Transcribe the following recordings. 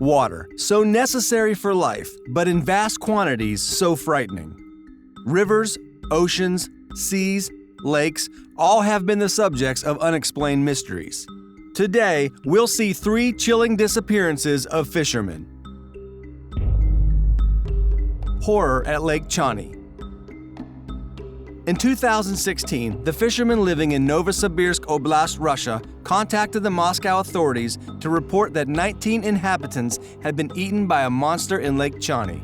Water, so necessary for life, but in vast quantities so frightening. Rivers, oceans, seas, lakes, all have been the subjects of unexplained mysteries. Today, we'll see 3 chilling disappearances of fishermen. Horror at Lake Shawnee. In 2016, the fishermen living in Novosibirsk Oblast, Russia, contacted the Moscow authorities to report that 19 inhabitants had been eaten by a monster in Lake Shawnee.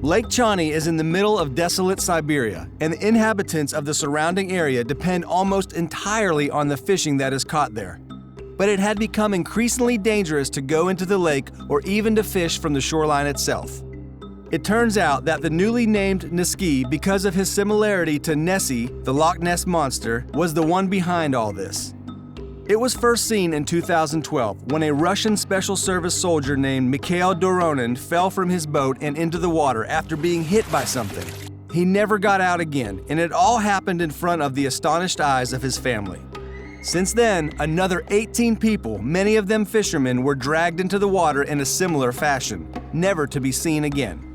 Lake Shawnee is in the middle of desolate Siberia, and the inhabitants of the surrounding area depend almost entirely on the fishing that is caught there. But it had become increasingly dangerous to go into the lake or even to fish from the shoreline itself. It turns out that the newly named Niski, because of his similarity to Nessie, the Loch Ness Monster, was the one behind all this. It was first seen in 2012 when a Russian Special Service soldier named Mikhail Doronin fell from his boat and into the water after being hit by something. He never got out again, and it all happened in front of the astonished eyes of his family. Since then, another 18 people, many of them fishermen, were dragged into the water in a similar fashion, never to be seen again.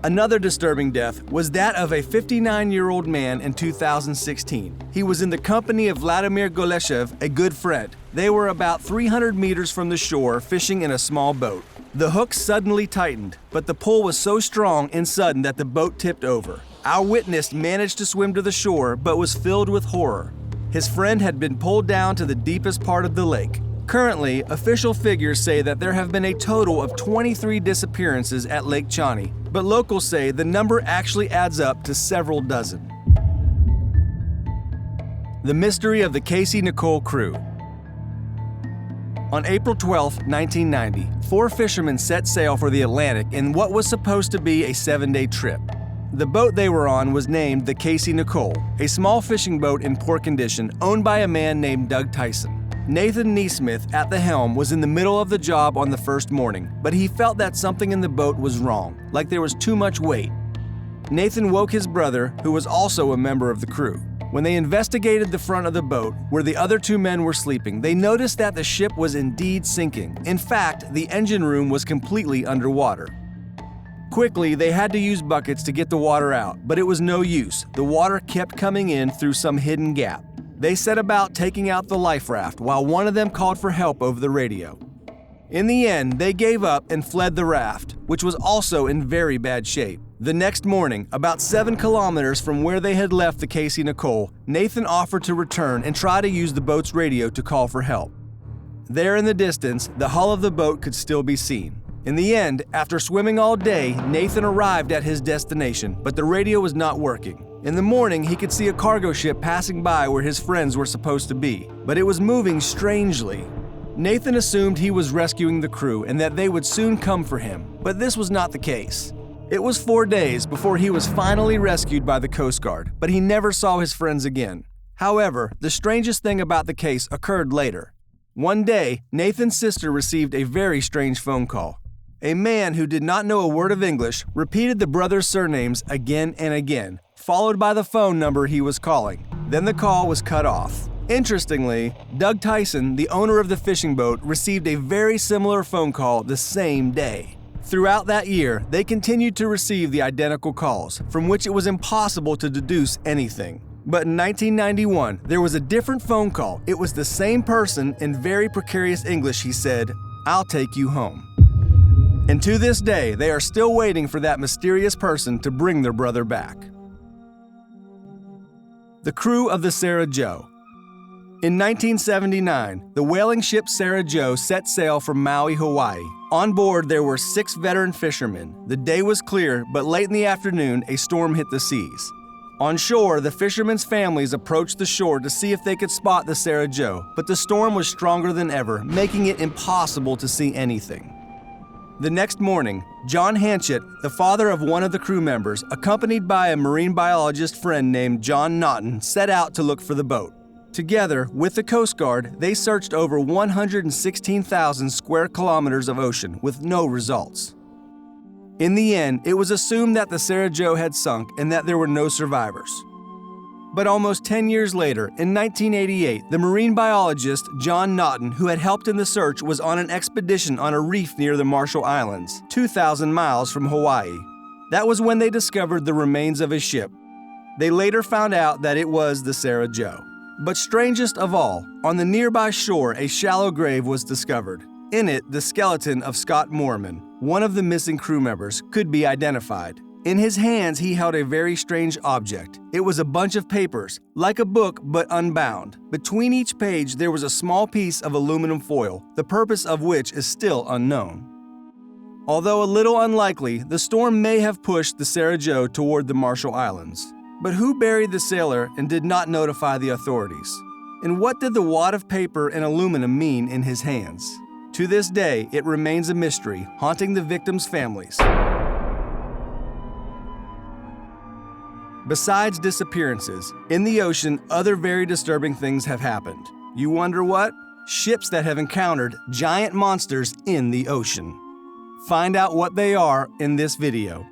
Another disturbing death was that of a 59-year-old man in 2016. He was in the company of Vladimir Goleshev, a good friend. They were about 300 meters from the shore fishing in a small boat. The hook suddenly tightened, but the pull was so strong and sudden that the boat tipped over. Our witness managed to swim to the shore but was filled with horror. His friend had been pulled down to the deepest part of the lake. Currently, official figures say that there have been a total of 23 disappearances at Lake Shawnee, but locals say the number actually adds up to several dozen. The mystery of the Nicole crew. On April 12, 1990, 4 fishermen set sail for the Atlantic in what was supposed to be a 7-day trip. The boat they were on was named the Nicole, a small fishing boat in poor condition owned by a man named Doug Tyson. Nathan Neesmith, at the helm, was in the middle of the job on the first morning, but he felt that something in the boat was wrong, like there was too much weight. Nathan woke his brother, who was also a member of the crew. When they investigated the front of the boat, where the other 2 men were sleeping, they noticed that the ship was indeed sinking. In fact, the engine room was completely underwater. Quickly, they had to use buckets to get the water out, but it was no use. The water kept coming in through some hidden gap. They set about taking out the life raft while one of them called for help over the radio. In the end, they gave up and fled the raft, which was also in very bad shape. The next morning, about 7 kilometers from where they had left the Nicole, Nathan offered to return and try to use the boat's radio to call for help. There in the distance, the hull of the boat could still be seen. In the end, after swimming all day, Nathan arrived at his destination, but the radio was not working. In the morning, he could see a cargo ship passing by where his friends were supposed to be, but it was moving strangely. Nathan assumed he was rescuing the crew and that they would soon come for him, but this was not the case. It was 4 days before he was finally rescued by the Coast Guard, but he never saw his friends again. However, the strangest thing about the case occurred later. One day, Nathan's sister received a very strange phone call. A man who did not know a word of English repeated the brothers' surnames again and again, followed by the phone number he was calling. Then the call was cut off. Interestingly, Doug Tyson, the owner of the fishing boat, received a very similar phone call the same day. Throughout that year, they continued to receive the identical calls, from which it was impossible to deduce anything. But in 1991, there was a different phone call. It was the same person in very precarious English. He said, "I'll take you home." And to this day, they are still waiting for that mysterious person to bring their brother back. The crew of the Sarah Joe. In 1979, the whaling ship Sarah Joe set sail from Maui, Hawaii. On board, there were 6 veteran fishermen. The day was clear, but late in the afternoon, a storm hit the seas. On shore, the fishermen's families approached the shore to see if they could spot the Sarah Joe, but the storm was stronger than ever, making it impossible to see anything. The next morning, John Hanchett, the father of one of the crew members, accompanied by a marine biologist friend named John Naughton, set out to look for the boat. Together, with the Coast Guard, they searched over 116,000 square kilometers of ocean with no results. In the end, it was assumed that the Sarah Joe had sunk and that there were no survivors. But almost 10 years later, in 1988, the marine biologist John Naughton, who had helped in the search, was on an expedition on a reef near the Marshall Islands, 2,000 miles from Hawaii. That was when they discovered the remains of a ship. They later found out that it was the Sarah Joe. But strangest of all, on the nearby shore, a shallow grave was discovered. In it, the skeleton of Scott Moorman, one of the missing crew members, could be identified. In his hands, he held a very strange object. It was a bunch of papers, like a book but unbound. Between each page, there was a small piece of aluminum foil, the purpose of which is still unknown. Although a little unlikely, the storm may have pushed the Sarah Joe toward the Marshall Islands. But who buried the sailor and did not notify the authorities? And what did the wad of paper and aluminum mean in his hands? To this day, it remains a mystery, haunting the victims' families. Besides disappearances, in the ocean, other very disturbing things have happened. You wonder what? Ships that have encountered giant monsters in the ocean. Find out what they are in this video.